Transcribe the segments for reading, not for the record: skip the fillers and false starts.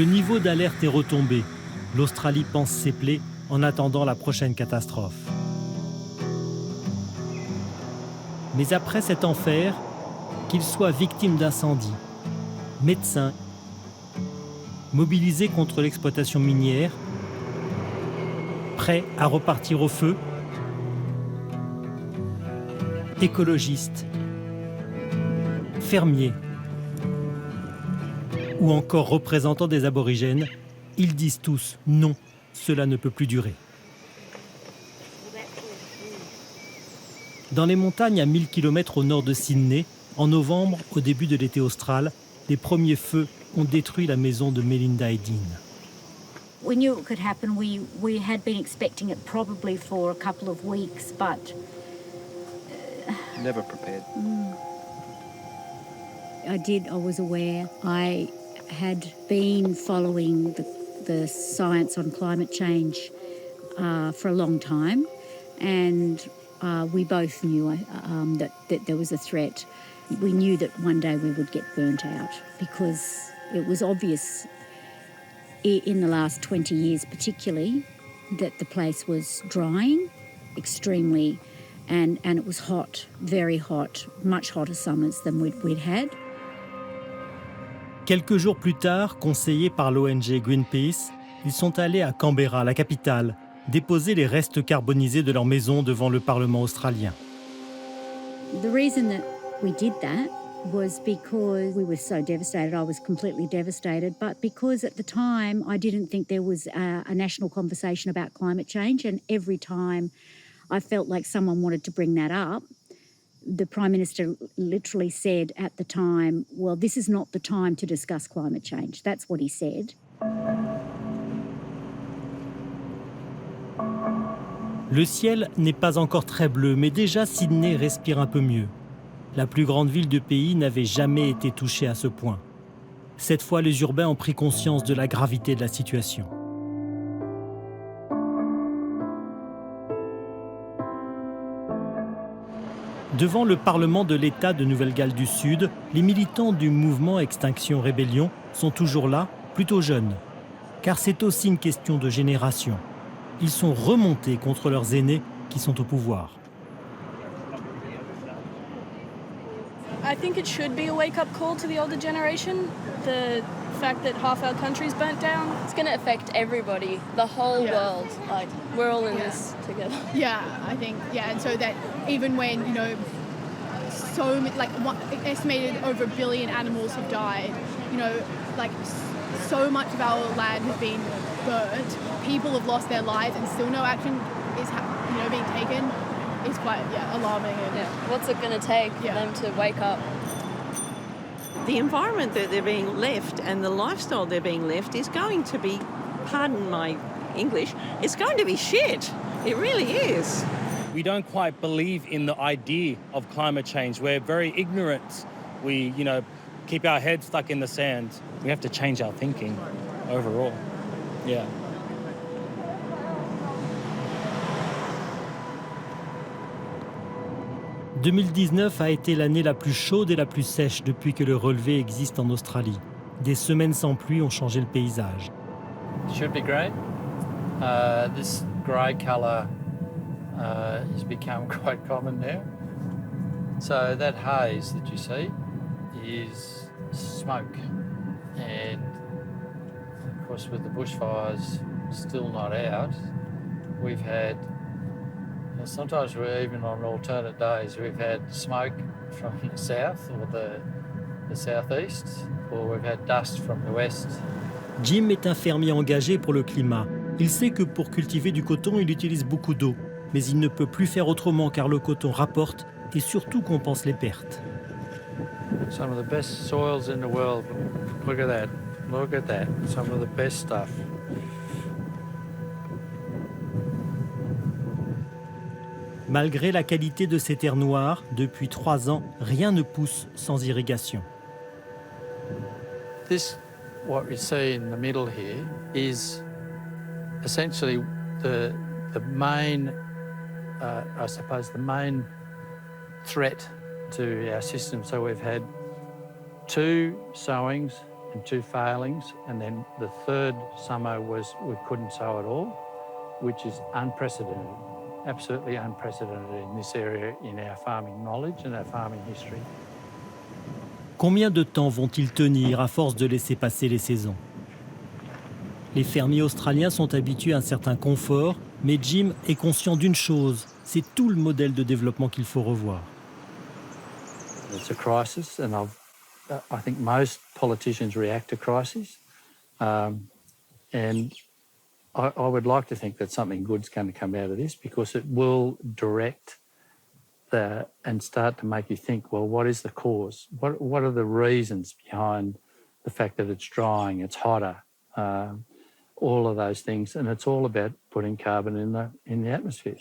Le niveau d'alerte est retombé. L'Australie panse ses plaies en attendant la prochaine catastrophe. Mais après cet enfer, qu'ils soient victimes d'incendies, médecins, mobilisés contre l'exploitation minière, prêts à repartir au feu, écologistes, fermiers ou encore représentants des aborigènes, ils disent tous non, cela ne peut plus durer. Dans les montagnes à 1000 km au nord de Sydney, en novembre, au début de l'été austral, les premiers feux ont détruit la maison de Melinda et Dean. We knew it could happen. We had been expecting it probably for a couple of weeks, but never prepared. I was aware. I had been following the science on climate change for a long time, and we both knew that there was a threat. We knew that one day we would get burnt out because it was obvious in the last 20 years particularly that the place was drying extremely and it was hot, very hot, much hotter summers than we'd had. Quelques jours plus tard, conseillés par l'ONG Greenpeace, ils sont allés à Canberra, la capitale, déposer les restes carbonisés de leur maison devant le Parlement australien. The reason that we did that was because we were so devastated. I was completely devastated, but because at the time I didn't think there was a national conversation about climate change, and every time I felt like someone wanted to bring that up, the Prime Minister literally said at the time, well, this is not the time to discuss climate change. That's what he said. Le ciel n'est pas encore très bleu, mais déjà Sydney respire un peu mieux. La plus grande ville du pays n'avait jamais été touchée à ce point. Cette fois, les urbains ont pris conscience de la gravité de la situation. Devant le Parlement de l'État de Nouvelle-Galles du Sud, les militants du mouvement Extinction Rébellion sont toujours là, plutôt jeunes. Car c'est aussi une question de génération. Ils sont remontés contre leurs aînés qui sont au pouvoir. I think it should be a wake-up call to the older generation. The fact that half our country's burnt down. It's going to affect everybody, the whole world. Like, we're all in this together. Yeah, I think, and so that even when, so, estimated over 1 billion animals have died, so much of our land has been burnt, people have lost their lives and still no action is, being taken. It's quite, alarming. And, what's it going to take for them to wake up? The environment that they're being left and the lifestyle they're being left is going to be, pardon my English, it's going to be shit. It really is. We don't quite believe in the idea of climate change. We're very ignorant. We, keep our heads stuck in the sand. We have to change our thinking overall. Yeah. « 2019 a été l'année la plus chaude et la plus sèche depuis que le relevé existe en Australie. Des semaines sans pluie ont changé le paysage. Should be great. This grey colour has become quite common now. So that haze that you see is smoke. And of course with the bushfires still not out, we've had, sometimes we're even on alternate days, we've had smoke from the south or the southeast, or we've had dust from the west. Jim est un fermier engagé pour le climat. Il sait que pour cultiver du coton, il utilise beaucoup d'eau. Mais il ne peut plus faire autrement car le coton rapporte et surtout compense les pertes. Some of the best soils in the world. Look at that. Look at that. Some of the best stuff. Malgré la qualité de ces terres noires, depuis 3 ans, rien ne pousse sans irrigation. This, what we see in the middle here, is essentially the main, I suppose, the main threat to our system. So we've had 2 sowings and 2 failings, and then the third summer was we couldn't sow at all, which is unprecedented, absolutely unprecedented in this area in our farming knowledge and our farming history. Combien de temps vont-ils tenir à force de laisser passer les saisons? Les fermiers australiens sont habitués à un certain confort, mais Jim est conscient d'une chose, c'est tout le modèle de développement qu'il faut revoir. It's a crisis, and I think most politicians react to crises. And I would like to think that something good's going to come out of this, because it will direct and start to make you think, well, what is the cause? What are the reasons behind the fact that it's drying, it's hotter, all of those things, and it's all about putting carbon in the atmosphere.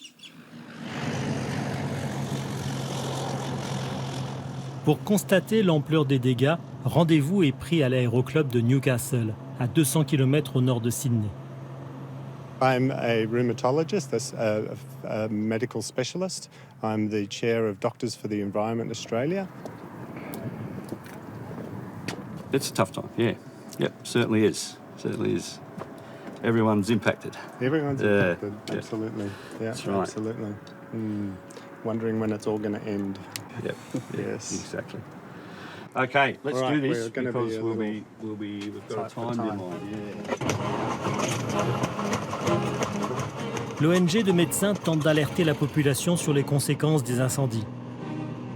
Pour constater l'ampleur des dégâts, rendez-vous est pris à l'aéroclub de Newcastle, à 200 km au nord de Sydney. I'm a rheumatologist, a medical specialist. I'm the chair of Doctors for the Environment Australia. It's a tough time, yeah. Yep, certainly is. Certainly is. Everyone's impacted. Everyone's impacted, yeah. Absolutely. Yeah, That's right. Absolutely. Wondering when it's all going to end. Yep. Yeah, Yes. exactly. Okay, let's All right, do this we're gonna because be we've got a tight for time time. deadline. L'ONG de médecins tente d'alerter la population sur les conséquences des incendies.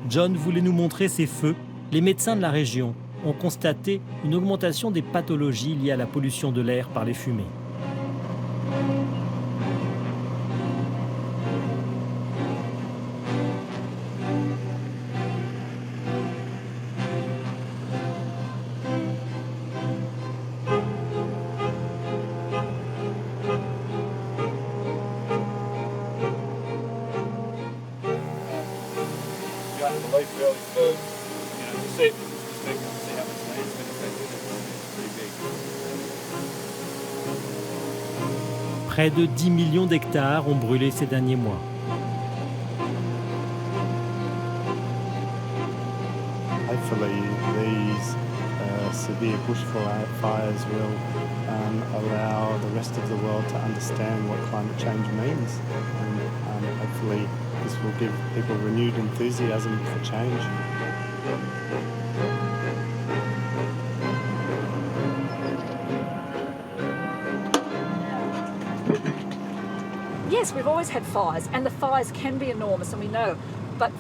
John voulait nous montrer ces feux. Les médecins de la région ont constaté une augmentation des pathologies liées à la pollution de l'air par les fumées. Près de 10 millions d'hectares ont brûlé ces derniers mois. Hopefully these severe bushfires will allow the rest of the world to understand what climate change means, and hopefully this will give people renewed enthusiasm for change. Yes, we've always had fires, and the fires can be enormous, and we know. But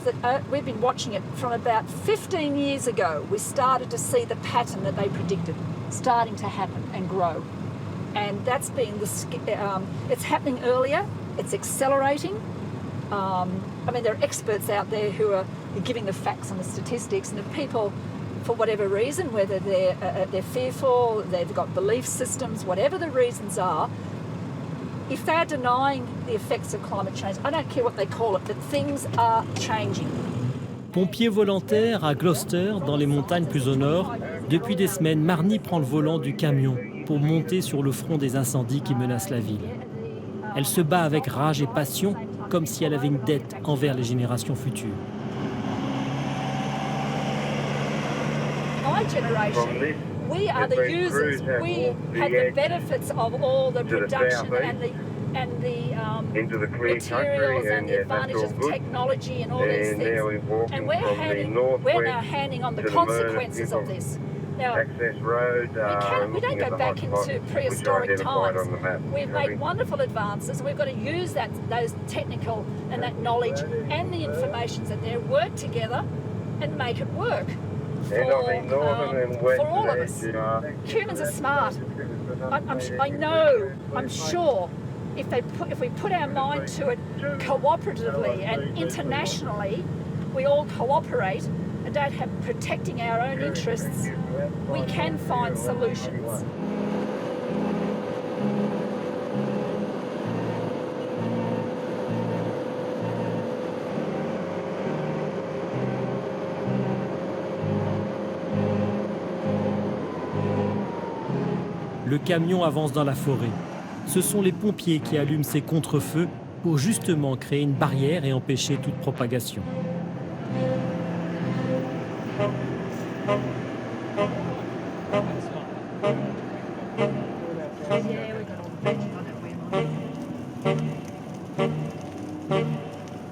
we've been watching it from about 15 years ago. We started to see the pattern that they predicted starting to happen and grow. And that's been it's happening earlier, it's accelerating. I mean, there are experts out there who are giving the facts and the statistics, and if people, for whatever reason, whether they're fearful, they've got belief systems, whatever the reasons are, if they're denying the effects of climate change, I don't care what they call it, but things are changing. Pompier volontaire à Gloucester, dans les montagnes plus au nord, depuis des semaines, Marnie prend le volant du camion pour monter sur le front des incendies qui menacent la ville. Elle se bat avec rage et passion, comme si elle avait une dette envers les générations futures. My generation, we are the users. We had the benefits of all the production and the materials and the advantages of technology and all these things. And we're now handing on the consequences of this. Now, we don't go back into prehistoric times. We've made wonderful advances, and we've got to use those technical and that knowledge and the information that there, work together and make it work. For all of us. Humans are smart. I'm sure if we put our mind to it cooperatively and internationally, we all cooperate and don't have protecting our own interests, we can find solutions. Le camion avance dans la forêt. Ce sont les pompiers qui allument ces contre-feux pour justement créer une barrière et empêcher toute propagation.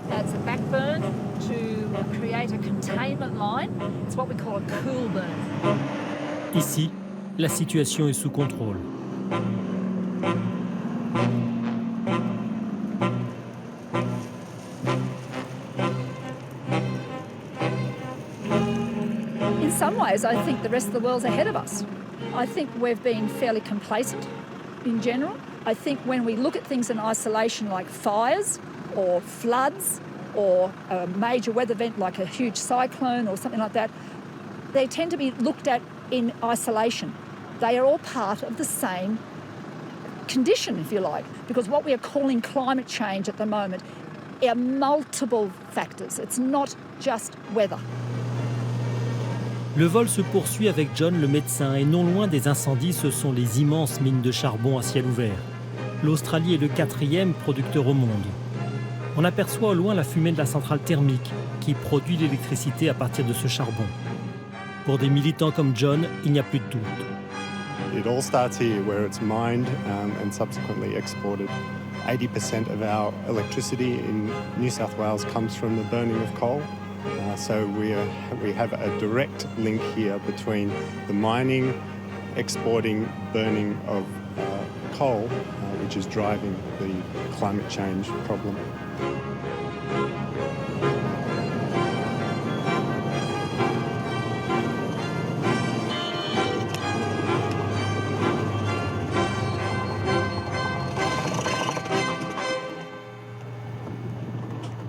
That's a back burn to create a containment line. It's what we call a cool burn. Ici, la situation est sous contrôle. In some ways, I think the rest of the world's ahead of us. I think we've been fairly complacent in general. I think when we look at things in isolation like fires or floods or a major weather event like a huge cyclone or something like that, they tend to be looked at in isolation. They are all part of the same condition, if you like, because what we are calling climate change at the moment are multiple factors. It's not just weather. Le vol se poursuit avec John le médecin et non loin des incendies, ce sont les immenses mines de charbon à ciel ouvert. L'Australie est le 4e producteur au monde. On aperçoit au loin la fumée de la centrale thermique qui produit l'électricité à partir de ce charbon. Pour des militants comme John, il n'y a plus de doute. It all starts here where it's mined and subsequently exported. 80% of our electricity in New South Wales comes from the burning of coal. So we have a direct link here between the mining, exporting, burning of coal, which is driving the climate change problem.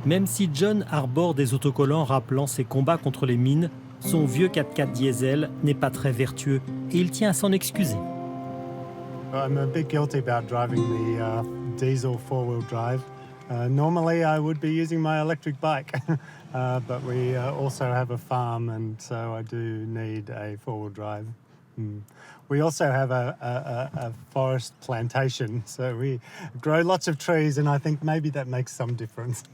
Même si John arbore des autocollants rappelant ses combats contre les mines, son vieux 4x4 diesel n'est pas très vertueux et il tient à s'en excuser. I'm a bit guilty about driving the diesel four-wheel drive. Normally I would be using my electric bike, but we also have a farm and so I do need a four-wheel drive. We also have a forest plantation, so we grow lots of trees and I think maybe that makes some difference.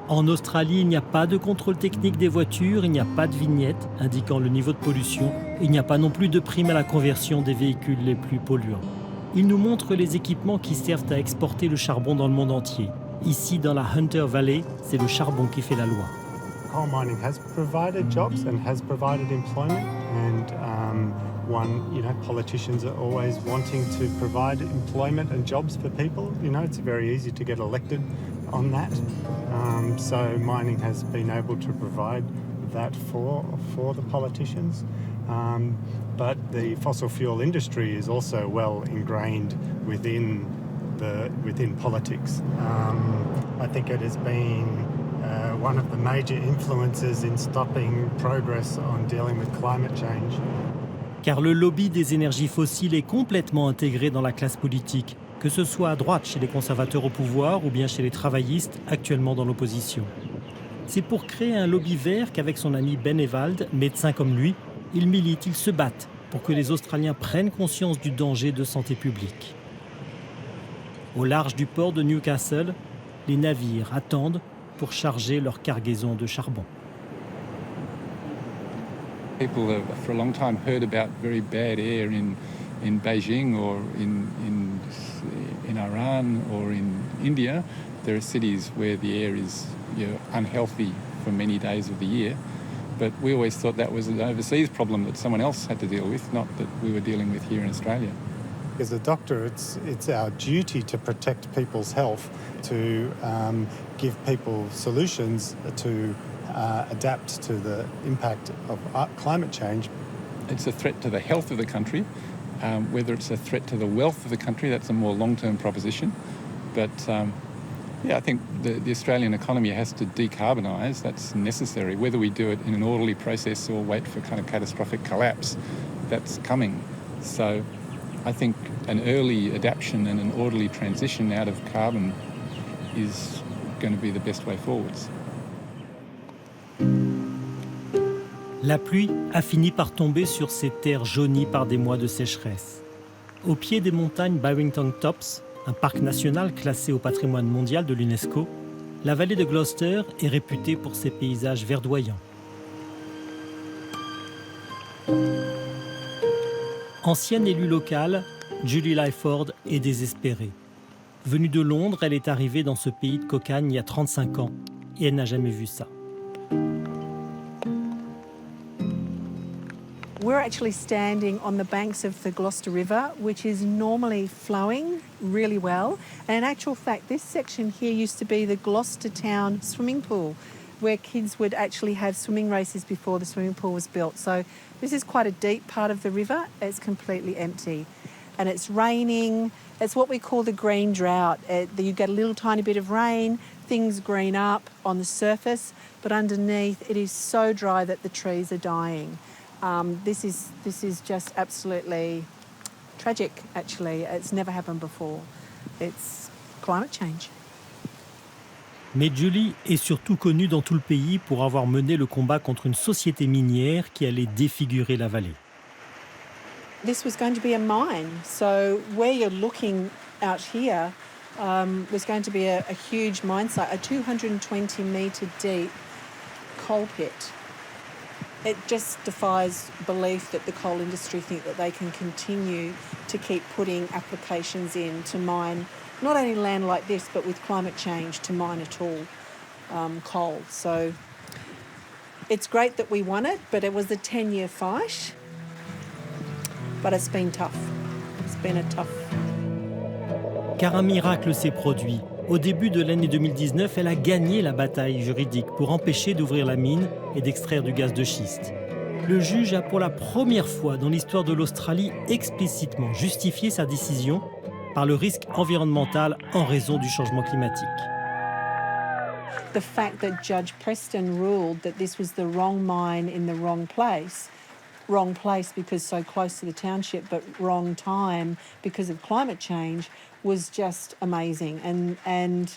En Australie, il n'y a pas de contrôle technique des voitures, il n'y a pas de vignette indiquant le niveau de pollution, il n'y a pas non plus de prime à la conversion des véhicules les plus polluants. Il nous montre les équipements qui servent à exporter le charbon dans le monde entier. Ici, dans la Hunter Valley, c'est le charbon qui fait la loi. Coal mining has provided jobs and has provided employment, and politicians are always wanting to provide employment and jobs for people. It's very easy to get elected on that. So mining has been able to provide that for the politicians. But the fossil fuel industry is also well ingrained within politics. I think it has been one of the major influences in stopping progress on dealing with climate change. Car le lobby des énergies fossiles est complètement intégré dans la classe politique, que ce soit à droite chez les conservateurs au pouvoir ou bien chez les travaillistes actuellement dans l'opposition. C'est pour créer un lobby vert qu'avec son ami Ben Ewald, médecin comme lui, ils militent, ils se battent pour que les Australiens prennent conscience du danger de santé publique. Au large du port de Newcastle, les navires attendent pour charger leur cargaison de charbon. People have for a long time heard about very bad air in Beijing or in Iran or in India. There are cities where the air is unhealthy for many days of the year. But we always thought that was an overseas problem that someone else had to deal with, not that we were dealing with here in Australia. As a doctor, it's our duty to protect people's health, to give people solutions to adapt to the impact of climate change. It's a threat to the health of the country. Whether it's a threat to the wealth of the country, that's a more long-term proposition. But I think the Australian economy has to decarbonise. That's necessary. Whether we do it in an orderly process or wait for kind of catastrophic collapse, that's coming. So I think an early adaptation and an orderly transition out of carbon is going to be the best way forwards. La pluie a fini par tomber sur ces terres jaunies par des mois de sécheresse. Au pied des montagnes Barrington Tops, un parc national classé au patrimoine mondial de l'UNESCO, la vallée de Gloucester est réputée pour ses paysages verdoyants. Ancienne élue locale, Julie Lyford est désespérée. Venue de Londres, elle est arrivée dans ce pays de cocagne il y a 35 ans et elle n'a jamais vu ça. We're actually standing on the banks of the Gloucester River, which is normally flowing really well. And in actual fact, this section here used to be the Gloucester Town swimming pool, where kids would actually have swimming races before the swimming pool was built. So this is quite a deep part of the river. It's completely empty. And it's raining. It's what we call the green drought. You get a little tiny bit of rain, things green up on the surface, but underneath it is so dry that the trees are dying. This is just absolutely tragic, actually. It's never happened before. It's climate change. Mais Julie est surtout connue dans tout le pays pour avoir mené le combat contre une société minière qui allait défigurer la vallée. This was going to be a mine. So where you're looking out here was going to be a huge mine site, a 220-metre deep coal pit. It just defies belief that the coal industry think that they can continue to keep putting applications in to mine not only land like this, but with climate change to mine at all coal. So it's great that we won it, but it was a 10-year fight. But it's been tough. It's been a tough. Car un miracle s'est produit. Au début de l'année 2019, elle a gagné la bataille juridique pour empêcher d'ouvrir la mine et d'extraire du gaz de schiste. Le juge a pour la première fois dans l'histoire de l'Australie explicitement justifié sa décision par le risque environnemental en raison du changement climatique. The fact that Judge Preston ruled that this was the wrong mine in the wrong place because so close to the township, but wrong time because of climate change, was just amazing. And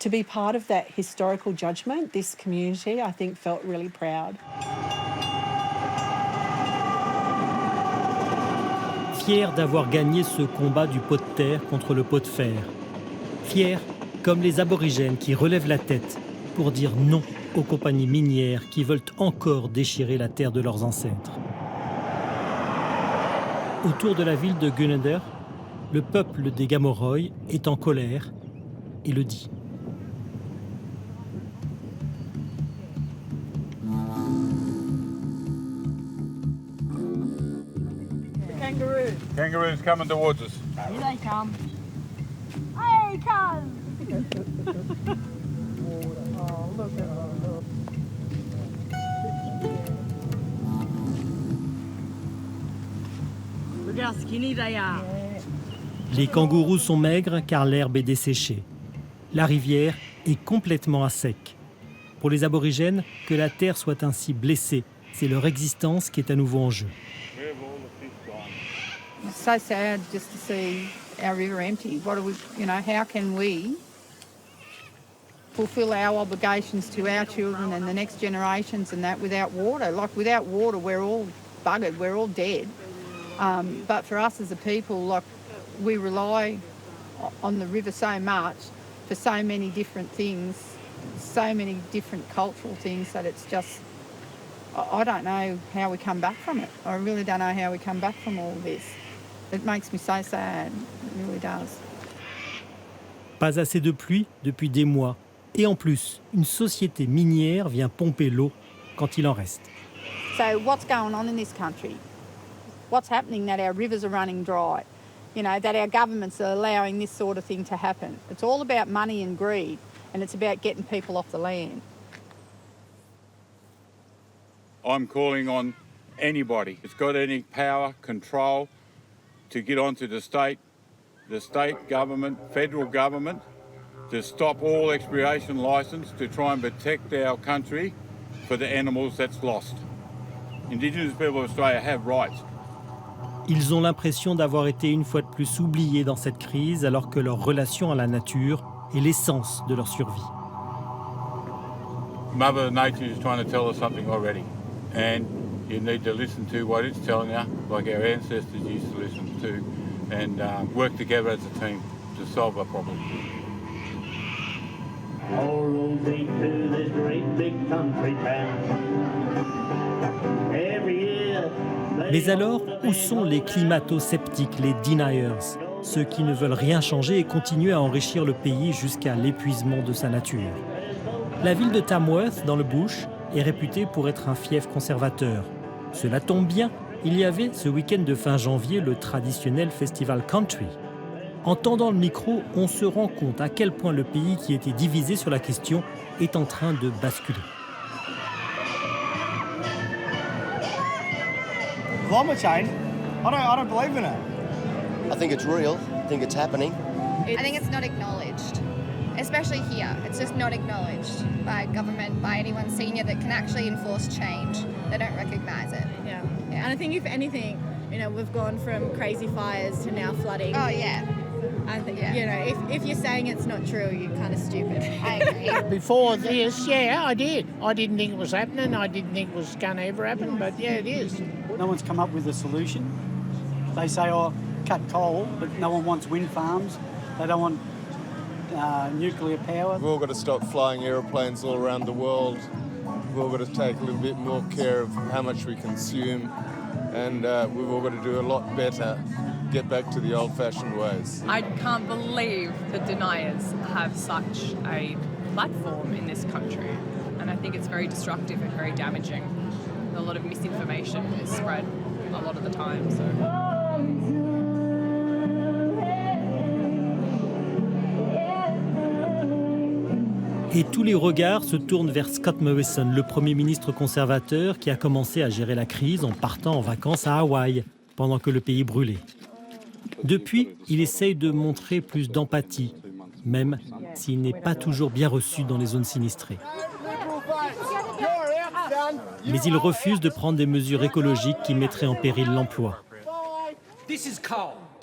to be part of that historical judgment, this community, I think, felt really proud. Fier d'avoir gagné ce combat du pot de terre contre le pot de fer. Fier comme les aborigènes qui relèvent la tête pour dire non aux compagnies minières qui veulent encore déchirer la terre de leurs ancêtres. Autour de la ville de Gunnedah, le peuple des Gamoroy est en colère et le dit. Kangaroos coming towards us. Here they come. Hey, come! Look how skinny they are. Les kangourous sont maigres car l'herbe est desséchée. La rivière est complètement à sec. Pour les aborigènes, que la terre soit ainsi blessée, c'est leur existence qui est à nouveau en jeu. It's so sad just to see our river empty. What do we, how can we fulfil our obligations to our children and the next generations and that without water? Like without water, we're all buggered, we're all dead. But for us as a people, like we rely on the river so much for so many different things, so many different cultural things that it's just, I don't know how we come back from it. I really don't know how we come back from all of this. It makes me so sad, it really does. Pas assez de pluie depuis des mois. Et en plus, une société minière vient pomper l'eau quand il en reste. So what's going on in this country? What's happening that our rivers are running dry? That our governments are allowing this sort of thing to happen. It's all about money and greed, and it's about getting people off the land. I'm calling on anybody that's got any power, control, to get onto the state government, federal government, to stop all exploration licence to try and protect our country for the animals that's lost. Indigenous people of Australia have rights. Ils ont l'impression d'avoir été une fois de plus oubliés dans cette crise alors que leur relation à la nature est l'essence de leur survie. Mother Nature is trying to tell us something already, and you need to listen to what it's telling you, like our ancestors used to listen to, and work together as a team to solve our problem. All roads lead to this great big country town. Every year Mais alors, où sont les climato-sceptiques, les deniers, ceux qui ne veulent rien changer et continuent à enrichir le pays jusqu'à l'épuisement de sa nature? La ville de Tamworth, dans le Bush, est réputée pour être un fief conservateur. Cela tombe bien, il y avait ce week-end de fin janvier le traditionnel festival country. En tendant le micro, on se rend compte à quel point le pays qui était divisé sur la question est en train de basculer. Climate change? I don't believe in it. I think it's real. I think it's happening. I think it's not acknowledged, especially here. It's just not acknowledged by government, by anyone senior that can actually enforce change. They don't recognise it. Yeah. And I think if anything, you know, we've gone from crazy fires to now flooding. Oh yeah. I think, you know, if you're saying it's not true, you're kind of stupid. I agree. Before this, yeah, I did. I didn't think it was happening. I didn't think it was going to ever happen, but yeah, it is. No one's come up with a solution. They say, oh, cut coal, but no one wants wind farms. They don't want nuclear power. We've all got to stop flying aeroplanes all around the world. We've all got to take a little bit more care of how much we consume, and we've all got to do a lot better, get back to the old-fashioned ways. I can't believe the deniers have such a platform in this country, and I think it's very destructive and very damaging. A lot of misinformation is spread a lot of the time. So. Et tous les regards se tournent vers Scott Morrison, le Premier ministre conservateur qui a commencé à gérer la crise en partant en vacances à Hawaï, pendant que le pays brûlait. Depuis, il essaye de montrer plus d'empathie, même s'il n'est pas toujours bien reçu dans les zones sinistrées. Mais il refuse de prendre des mesures écologiques qui mettraient en péril l'emploi.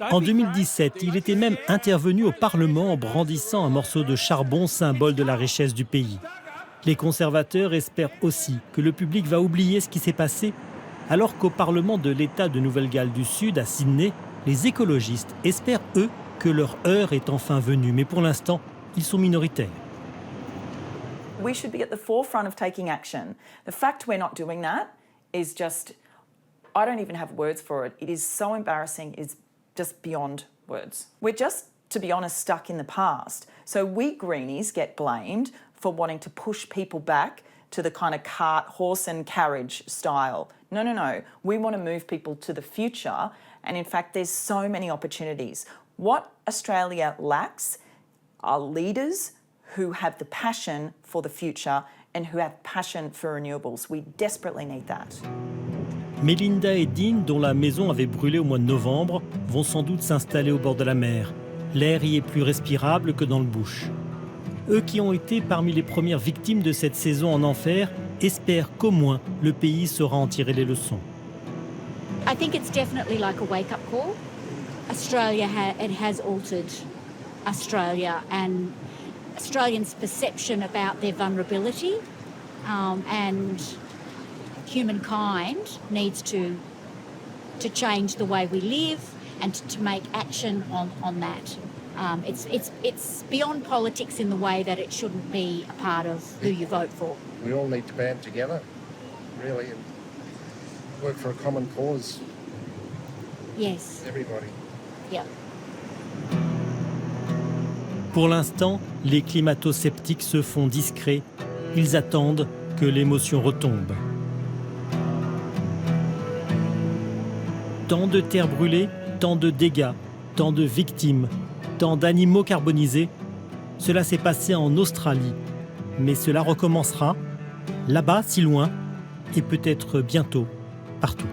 En 2017, il était même intervenu au Parlement en brandissant un morceau de charbon, symbole de la richesse du pays. Les conservateurs espèrent aussi que le public va oublier ce qui s'est passé, alors qu'au Parlement de l'État de Nouvelle-Galles du Sud, à Sydney, les écologistes espèrent, eux, que leur heure est enfin venue. Mais pour l'instant, ils sont minoritaires. We should be at the forefront of taking action. The fact we're not doing that is just, I don't even have words for it. It is so embarrassing, it's just beyond words. We're just, to be honest, stuck in the past. So we greenies get blamed for wanting to push people back to the kind of cart, horse and carriage style. No, no, no. We want to move people to the future. And in fact, there's so many opportunities. What Australia lacks are leaders who have the passion for the future and who have passion for renewables. We desperately need that. Melinda et Dean, dont la maison avait brûlé au mois de novembre, vont sans doute s'installer au bord de la mer. L'air y est plus respirable que dans le bush. Eux qui ont été parmi les premières victimes de cette saison en enfer espèrent qu'au moins le pays saura en tirer les leçons. I think it's definitely like a wake-up call. Australia it has altered Australia and Australians' perception about their vulnerability, and humankind needs to change the way we live and to make action on that. It's beyond politics in the way that it shouldn't be a part of who you vote for. We all need to band together, really, and work for a common cause. Yes. Everybody. Yeah. Pour l'instant, les climato-sceptiques se font discrets. Ils attendent que l'émotion retombe. Tant de terres brûlées, tant de dégâts, tant de victimes, tant d'animaux carbonisés. Cela s'est passé en Australie. Mais cela recommencera, là-bas, si loin, et peut-être bientôt, partout.